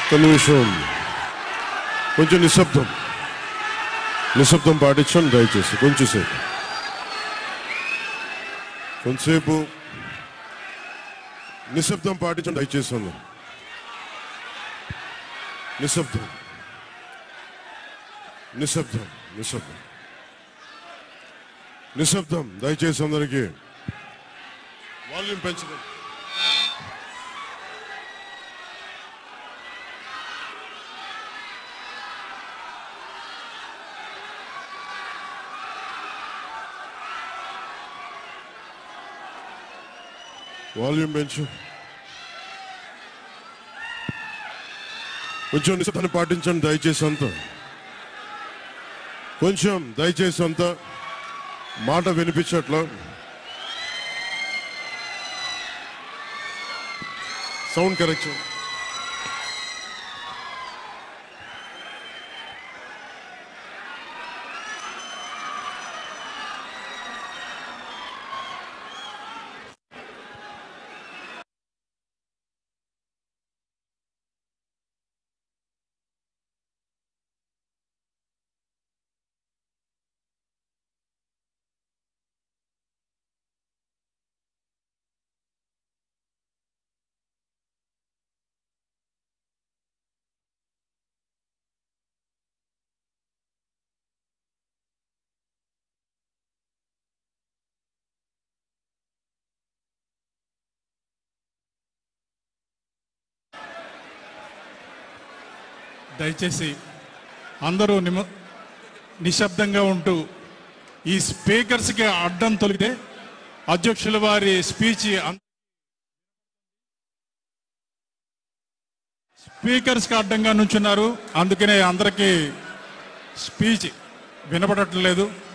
ఒక నిమిషం కొంచెం నిశ్శబ్దం పాటించండి దయచేసి. కొంచెంసేపు నిశ్శబ్దం పాటించండి దయచేసి. నిశ్శబ్దం దయచేసి. అందరికీ వాల్యూమ్ పెంచండి. వాల్యూమ్ పెంచు. కొంచెం నిశ్శబ్దాన్ని పాటించండి దయచేసి. అంత మాట వినిపించట్లా. Sound correction. దయచేసి అందరూ నిశ్శబ్దంగా ఉంటూ ఈ స్పీకర్స్కి అడ్డం తొలిగితే అధ్యక్షుల వారి స్పీకర్స్కి అడ్డంగా నుంచున్నారు. అందుకనే అందరికీ స్పీచ్ వినపడట్లేదు.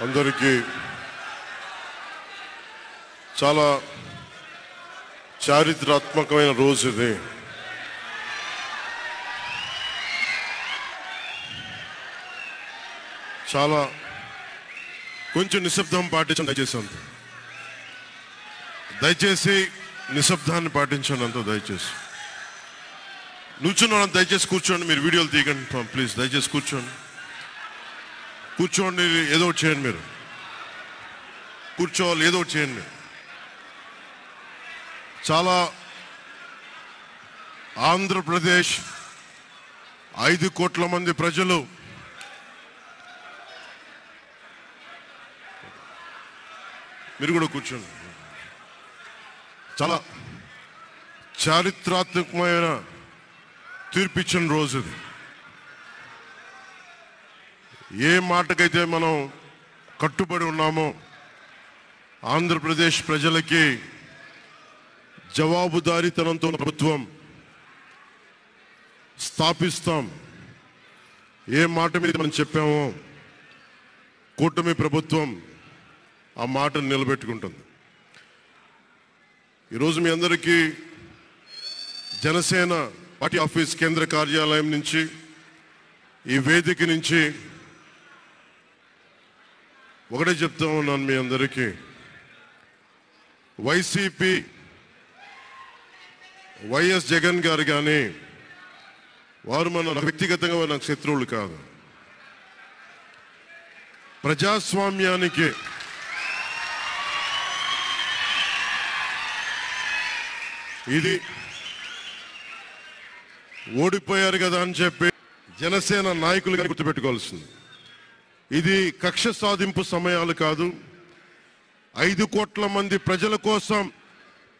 అందరికీ చాలా చారిత్రాత్మకమైన రోజు ఇది. చాలా కొంచెం నిశ్శబ్దం పాటించండి దయచేసి నిశ్శబ్దాన్ని పాటించండి అంతా. దయచేసి నుంచున్న దయచేసి కూర్చోండి. మీరు వీడియోలు తీయకండి ప్లీజ్. దయచేసి కూర్చోండి. ఏదో ఒకటి చేయండి. మీరు కూర్చోవాలి, ఏదో ఒకటి చేయండి. చాలా ఆంధ్రప్రదేశ్ 5 కోట్ల మంది ప్రజలు మీరు కూడా కూర్చోండి. చాలా చారిత్రాత్మకమైన తీర్పిచ్చిన రోజు ఇది. ఏ మాటకైతే మనం కట్టుబడి ఉన్నామో ఆంధ్రప్రదేశ్ ప్రజలకి జవాబుదారీతనంతో ప్రభుత్వం స్థాపిస్తాం, ఏ మాట మీద మనం చెప్పామో కూటమి ప్రభుత్వం ఆ మాటను నిలబెట్టుకుంటుంది. ఈరోజు మీ అందరికీ జనసేన పార్టీ ఆఫీస్ కేంద్ర కార్యాలయం నుంచి, ఈ వేదిక నుంచి ఒకటే చెప్తా ఉన్నాను మీ అందరికీ. వైసీపీ వైఎస్ జగన్ గారు కానీ వారు మన వ్యక్తిగతంగా నాకు శత్రువులు కాదు. ప్రజాస్వామ్యానికి ఇది ఓడిపోయారు కదా అని చెప్పి జనసేన నాయకులుగా గుర్తుపెట్టుకోవాల్సింది. ఇది కక్ష సాధింపు సమయాలు కాదు. 5 కోట్ల మంది ప్రజల కోసం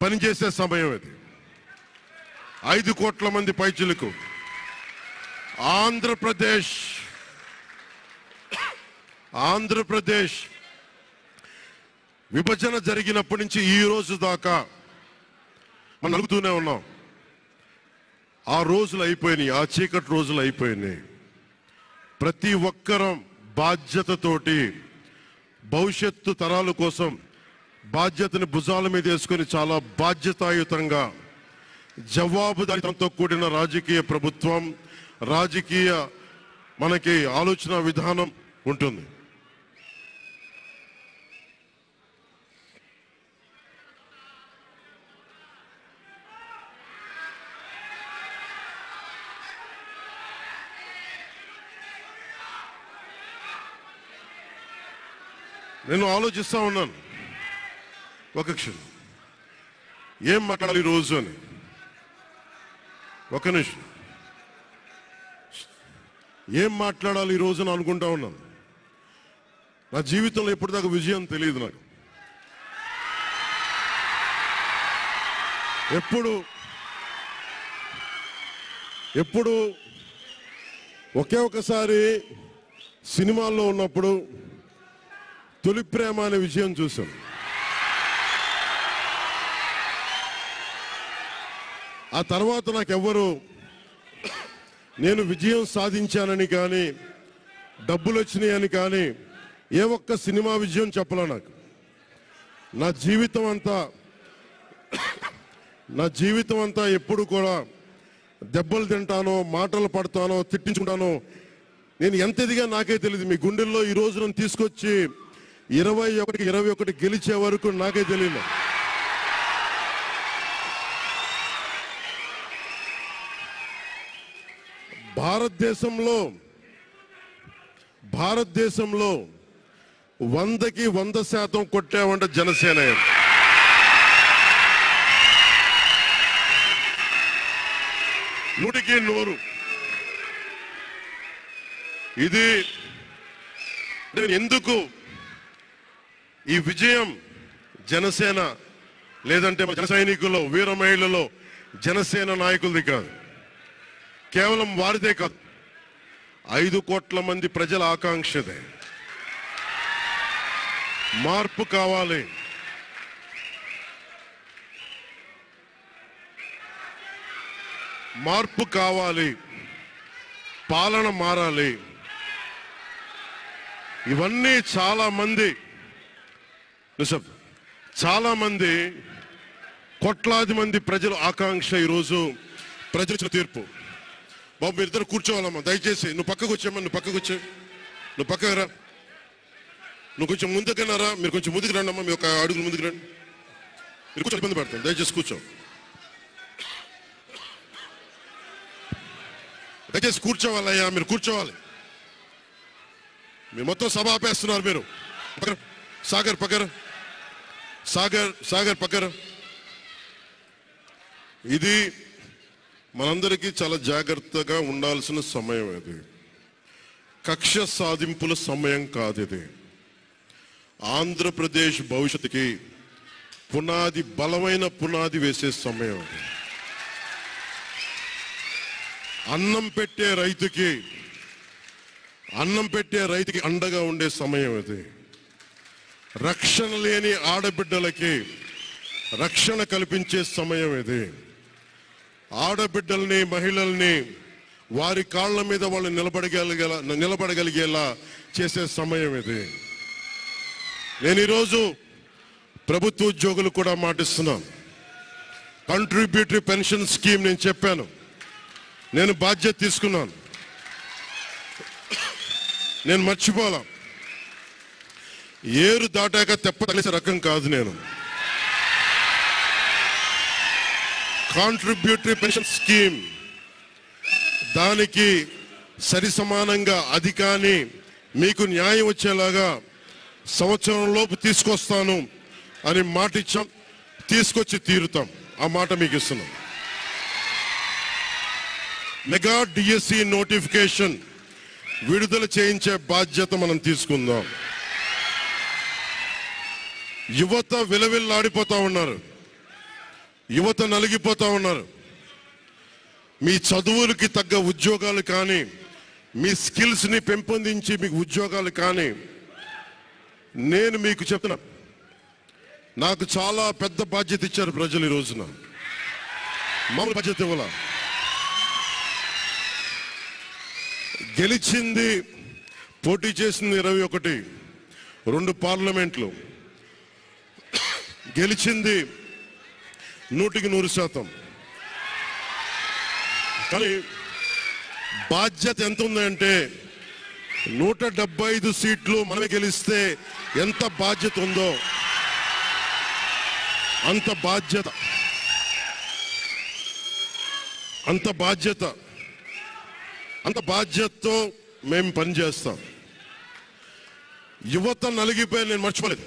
పనిచేసే సమయం ఇది. 5 కోట్ల మంది పైచులకు ఆంధ్రప్రదేశ్ విభజన జరిగినప్పటి నుంచి ఈ రోజు దాకా మనం అడుగుతూనే ఉన్నాం. ఆ రోజులు అయిపోయినాయి, ఆ చీకటి రోజులు అయిపోయినాయి. ప్రతి ఒక్కరం బాధ్యతతోటి భవిష్యత్తు తరాల కోసం బాధ్యతని భుజాల మీద వేసుకొని చాలా బాధ్యతాయుతంగా జవాబుదారీతనంతో కూడిన రాజకీయ ప్రభుత్వం, రాజకీయ మనకి ఆలోచన విధానం ఉంటుంది. నేను ఆలోచిస్తా ఉన్నాను ఒక క్షణం, ఏం మాట్లాడాలి ఈ రోజు అని. ఒక నిమిషం, ఏం మాట్లాడాలి ఈ రోజు అని అనుకుంటా ఉన్నాను. నా జీవితంలో ఎప్పటిదాకా విజయం తెలియదు నాకు. ఎప్పుడు ఒకే ఒకసారి సినిమాల్లో ఉన్నప్పుడు తొలి ప్రేమ అనే విజయం చూసాం. ఆ తర్వాత నాకెవ్వరు నేను విజయం సాధించానని కానీ డబ్బులు వచ్చినాయని కానీ ఏ ఒక్క సినిమా విజయం చెప్పలే నాకు. నా జీవితం అంతా ఎప్పుడు కూడా దెబ్బలు తింటానో, మాటలు పడతానో, తిట్టించుకుంటానో. నేను ఎంత ఎదిగా నాకే తెలియదు. మీ గుండెల్లో ఈ రోజు నన్ను తీసుకొచ్చి 21 గెలిచే వరకు నాకే తెలియదు. భారతదేశంలో 100కి 100% కొట్టామంటే జనసేన. 100కి 100. ఇది ఎందుకు ఈ విజయం జనసేన లేదంటే జన సైనికుల్లో, వీర మహిళల్లో జనసేన నాయకులది కాదు, కేవలం వారిదే కాదు, 5 కోట్ల మంది ప్రజల ఆకాంక్షదే. మార్పు కావాలి. మార్పు కావాలి, పాలన మారాలి. ఇవన్నీ చాలా మంది కోట్లాది మంది ప్రజల ఆకాంక్ష. ఈరోజు ప్రజల తీర్పు. బాబు మీరిద్దరు కూర్చోవాలమ్మా, దయచేసి. నువ్వు పక్కకు వచ్చామ్మా, నువ్వు పక్కకు వచ్చే, నువ్వు పక్కకు రా, నువ్వు కొంచెం ముందుకన్నారా, మీరు కొంచెం ముందుకు రండి అమ్మా, మీరు ఒక అడుగులు ముందుకు రండి. మీరు కూర్చో, ఇబ్బంది పడతాం, దయచేసి కూర్చో, దయచేసి కూర్చోవాలయ్యా, మీరు కూర్చోవాలి. మీరు మొత్తం సభ ఆపేస్తున్నారు. మీరు సాగర్ పక్కన, సాగర్ పక్కన. ఇది మనందరికీ చాలా జాగ్రత్తగా ఉండాల్సిన సమయం. ఇది కక్ష సాధింపుల సమయం కాదు. ఇది ఆంధ్రప్రదేశ్ భవిష్యత్తుకి పునాది, బలమైన పునాది వేసే సమయం. అన్నం పెట్టే రైతుకి అండగా ఉండే సమయం ఇది. రక్షణ లేని ఆడబిడ్డలకి రక్షణ కల్పించే సమయం ఇది. ఆడబిడ్డల్ని, మహిళల్ని వారి కాళ్ళ మీద వాళ్ళు నిలబడగలిగేలా చేసే సమయం ఇది. నేను ఈరోజు ప్రభుత్వ ఉద్యోగులు కూడా మాటిస్తున్నాను. కంట్రిబ్యూటరీ పెన్షన్ స్కీమ్ నేను చెప్పాను, నేను బాధ్యత తీసుకున్నాను, నేను మర్చిపోలా. ఏరు దాటాక తెప్ప తగిలేసే రకం కాదు నేను. కాంట్రిబ్యూటరీ పెన్షన్ స్కీమ్ దానికి సరి సమానంగా అది కానీ మీకు న్యాయం వచ్చేలాగా సంవత్సరంలోపు తీసుకొస్తాను అని మాట ఇచ్చాం. తీసుకొచ్చి తీరుతాం. ఆ మాట మీకు ఇస్తున్నాం. మెగా డిఎస్సి నోటిఫికేషన్ విడుదల చేయించే బాధ్యత మనం తీసుకుందాం. యువత విలవిల్లాడిపోతా ఉన్నారు, యువత నలిగిపోతా ఉన్నారు. మీ చదువులకి తగ్గ ఉద్యోగాలు కానీ, మీ స్కిల్స్ని పెంపొందించి మీకు ఉద్యోగాలు కానీ, నేను మీకు చెప్తున్నా, నాకు చాలా పెద్ద బాధ్యత ఇచ్చారు ప్రజలు. ఈ రోజున మామూలు బాధ్యత ఇవ్వాల. గెలిచింది, పోటీ చేసింది 21, 2 పార్లమెంట్లు గెలిచింది 100%. కానీ బాధ్యత ఎంత ఉందంటే 175 సీట్లు మనమే గెలిస్తే ఎంత బాధ్యత ఉందో అంత బాధ్యతతో మేము పనిచేస్తాం. యువత నలిగిపోయి నేను మర్చిపోలేదు.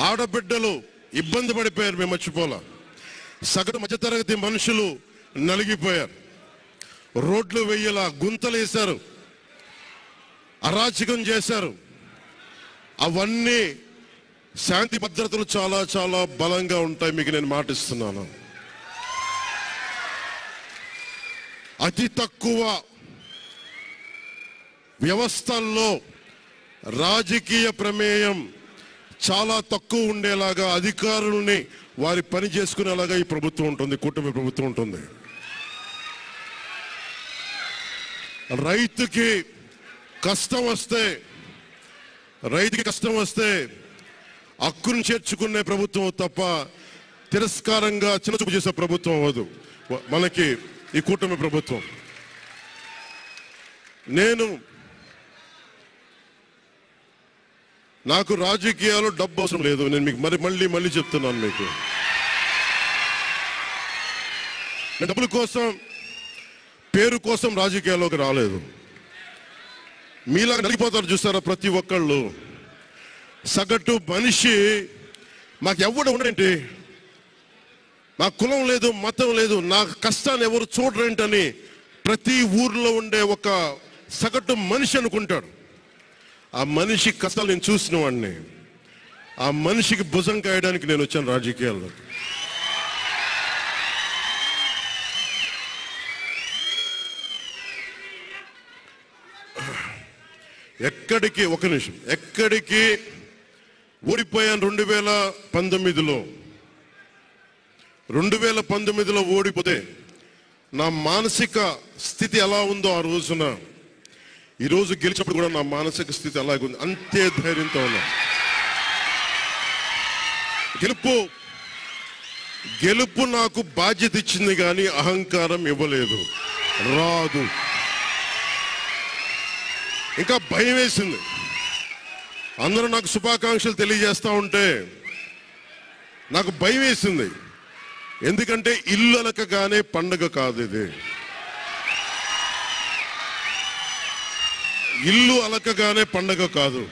ఆడబిడ్డలు ఇబ్బంది పడిపోయారు, మేము మర్చిపోలా. సగటు మధ్యతరగతి మనుషులు నలిగిపోయారు. రోడ్లు వెయ్యలా, గుంతలు వేశారు, అరాచకం చేశారు. అవన్నీ శాంతి భద్రతలు చాలా చాలా బలంగా ఉంటాయి, మీకు నేను మాటిస్తున్నాను. అతి తక్కువ వ్యవస్థల్లో రాజకీయ ప్రమేయం చాలా తక్కువ ఉండేలాగా, అధికారుల్ని వారి పని చేసుకునేలాగా ఈ ప్రభుత్వం ఉంటుంది, కూటమి ప్రభుత్వం ఉంటుంది. రైతుకి కష్టం వస్తే హక్కును చేర్చుకునే ప్రభుత్వం తప్ప తిరస్కారంగా చిన్నచూపు చేసే ప్రభుత్వం అవ్వదు మనకి ఈ కూటమి ప్రభుత్వం. నాకు రాజకీయాలు డబ్బు అవసరం లేదు. నేను మీకు మళ్ళీ చెప్తున్నాను. మీకు డబ్బుల కోసం, పేరు కోసం రాజకీయాల్లోకి రాలేదు. మీలాగా నలిగిపోతారు చూస్తారా ప్రతి ఒక్కళ్ళు. సగటు మనిషి మాకు ఎవడు ఉండేంటి, నాకు కులం లేదు, మతం లేదు, నా కష్టాన్ని ఎవరు చూడరేంటని ప్రతి ఊర్లో ఉండే ఒక సగటు మనిషి అనుకుంటాడు. ఆ మనిషి కష్టాలు నేను చూసిన వాడిని. ఆ మనిషికి భుజం కాయడానికి నేను వచ్చాను రాజకీయాల్లో. ఎక్కడికి ఓడిపోయాను 2019లో. 2019లో ఓడిపోతే నా మానసిక స్థితి ఎలా ఉందో ఆ రోజున, ఈరోజు గెలిచినప్పుడు కూడా నా మానసిక స్థితి అలాగే ఉంది. అంతే ధైర్యంతో ఉన్నా. గెలుపు నాకు బాధ్యత ఇచ్చింది కానీ అహంకారం ఇవ్వలేదు. రాదు. ఇంకా భయం వేసింది. అందరూ నాకు శుభాకాంక్షలు తెలియజేస్తా ఉంటే నాకు భయం వేసింది. ఎందుకంటే ఇల్లు అలకగానే పండగ కాదు ఇది. ఇల్లు అలకగానే పండగ కాదు.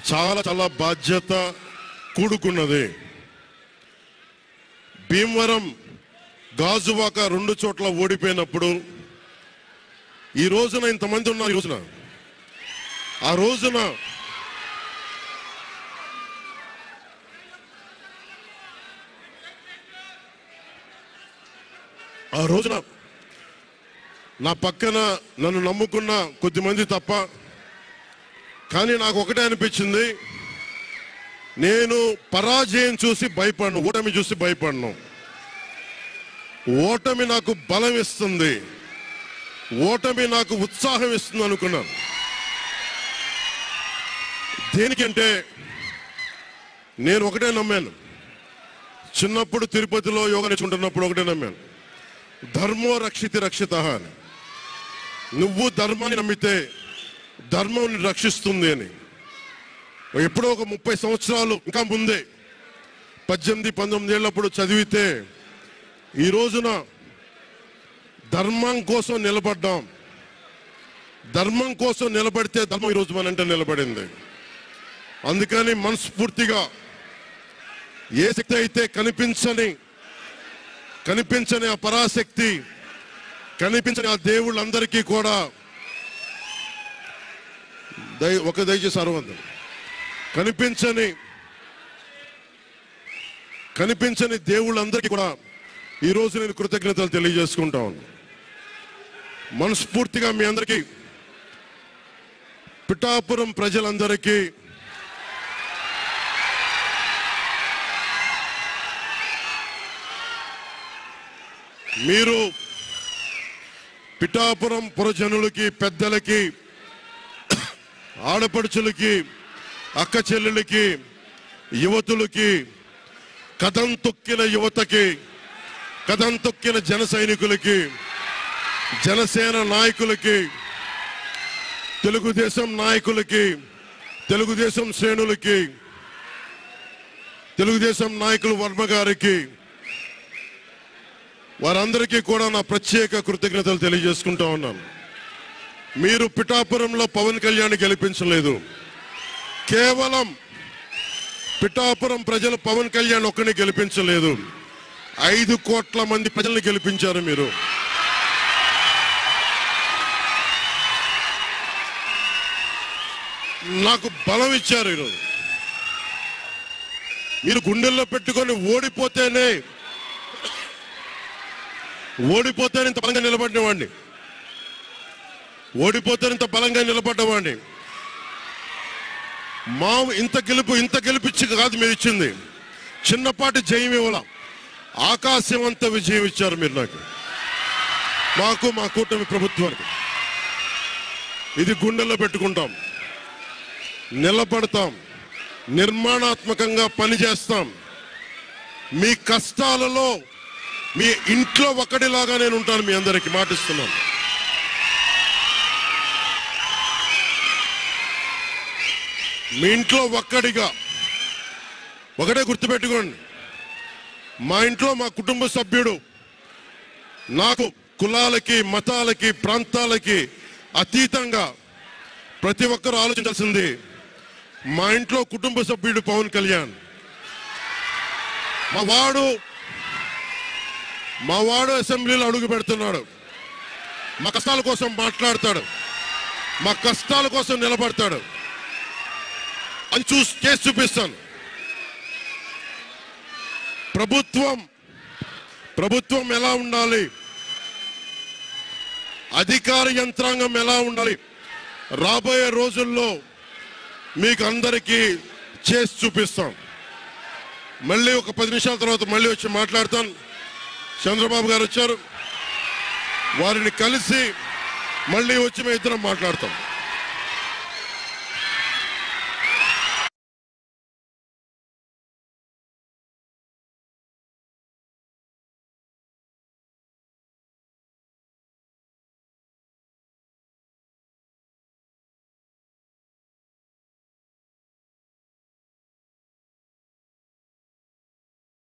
చాలా చాలా బాధ్యత కూడుకున్నది. భీమవరం, గాజువాక 2 చోట్ల ఓడిపోయినప్పుడు ఈ రోజున ఇంతమంది ఉన్నారు. ఈ రోజున ఆ రోజున నా పక్కన నన్ను నమ్ముకున్న కొద్దిమంది తప్ప, కానీ నాకు ఒకటే అనిపించింది, నేను పరాజయం చూసి భయపడను, ఓటమి చూసి భయపడను. ఓటమి నాకు బలం ఇస్తుంది, ఓటమి నాకు ఉత్సాహం ఇస్తుంది అనుకున్నాను. దేనికంటే నేను ఒకటే నమ్మాను. చిన్నప్పుడు తిరుపతిలో యోగా నేర్చుకుంటున్నప్పుడు ఒకటే నమ్మాను, ధర్మో రక్షితి రక్షిత అని. నువ్వు ధర్మాన్ని నమ్మితే ధర్మం రక్షిస్తుంది అని. ఎప్పుడో ఒక 30 సంవత్సరాలు ఇంకా ముందే 18-19 ఏళ్ళప్పుడు చదివితే, ఈ రోజున ధర్మం కోసం నిలబడ్డాం. ధర్మం కోసం నిలబడితే ధర్మం ఈరోజు మనంటే నిలబడింది. అందుకని మనస్ఫూర్తిగా ఏ శక్తి అయితే కనిపించని ఆ పరాశక్తి, కనిపించని ఆ దేవుళ్ళందరికీ కూడా దయచేసి అరవద్దు, కనిపించని దేవుళ్ళందరికీ కూడా ఈరోజు నేను కృతజ్ఞతలు తెలియజేసుకుంటా ఉన్నాను. మనస్ఫూర్తిగా మీ అందరికీ, పిఠాపురం ప్రజలందరికీ మీరు పిఠాపురం పురజనులకి, పెద్దలకి, ఆడపడుచులకి, అక్క చెల్లెలకి, యువతులకి, కథం తొక్కిన యువతకి, కథం తొక్కిన జన సైనికులకి, జనసేన నాయకులకి, తెలుగుదేశం నాయకులకి, తెలుగుదేశం శ్రేణులకి, తెలుగుదేశం నాయకులు వర్మ గారికి, వారందరికీ కూడా నా ప్రత్యేక కృతజ్ఞతలు తెలియజేసుకుంటా ఉన్నాను. మీరు పిఠాపురంలో పవన్ కళ్యాణ్ గెలిపించలేదు. కేవలం పిఠాపురం ప్రజలు పవన్ కళ్యాణ్ ఒక్కడిని గెలిపించలేదు, 5 కోట్ల మంది ప్రజల్ని గెలిపించారు. మీరు నాకు బలం ఇచ్చారు. ఈరోజు మీరు గుండెల్లో పెట్టుకొని ఓడిపోతేనే ఇంత బలంగా నిలబడినవాడిని, ఇంత బలంగా నిలబడ్డవాడిని. ఇంత గెలిపించి కాదు మీరు ఇచ్చింది, చిన్నపాటి జయం ఇవ్వాల, ఆకాశం అంత విజయం ఇచ్చారు మీరు మాకు, మా కూటమి ప్రభుత్వానికి. ఇది గుండెల్లో పెట్టుకుంటాం, నిలబడతాం, నిర్మాణాత్మకంగా పనిచేస్తాం. మీ కష్టాలలో మీ ఇంట్లో ఒకటిలాగా నేను ఉంటాను. మీ అందరికీ మాటిస్తున్నాను. మీ ఇంట్లో ఒక్కడిగా, ఒకటే గుర్తుపెట్టుకోండి, మా ఇంట్లో మా కుటుంబ సభ్యుడు నాకు కులాలకి, మతాలకి, ప్రాంతాలకి అతీతంగా ప్రతి ఒక్కరూ ఆలోచించాల్సింది, మా ఇంట్లో కుటుంబ సభ్యుడు పవన్ కళ్యాణ్. మా వాడు అసెంబ్లీలో అడుగు పెడుతున్నాడు, మా కష్టాల కోసం మాట్లాడతాడు, మా కష్టాల కోసం నిలబడతాడు. అది చేసి చూపిస్తాను. ప్రభుత్వం ఎలా ఉండాలి, అధికార యంత్రాంగం ఎలా ఉండాలి, రాబోయే రోజుల్లో మీకు అందరికీ చేసి చూపిస్తాం. మళ్ళీ ఒక 10 నిమిషాల తర్వాత మళ్ళీ వచ్చి మాట్లాడతాను. చంద్రబాబు గారు వచ్చారు. వారిని కలిసి మళ్ళీ వచ్చి మేము ఇద్దరం మాట్లాడతాం.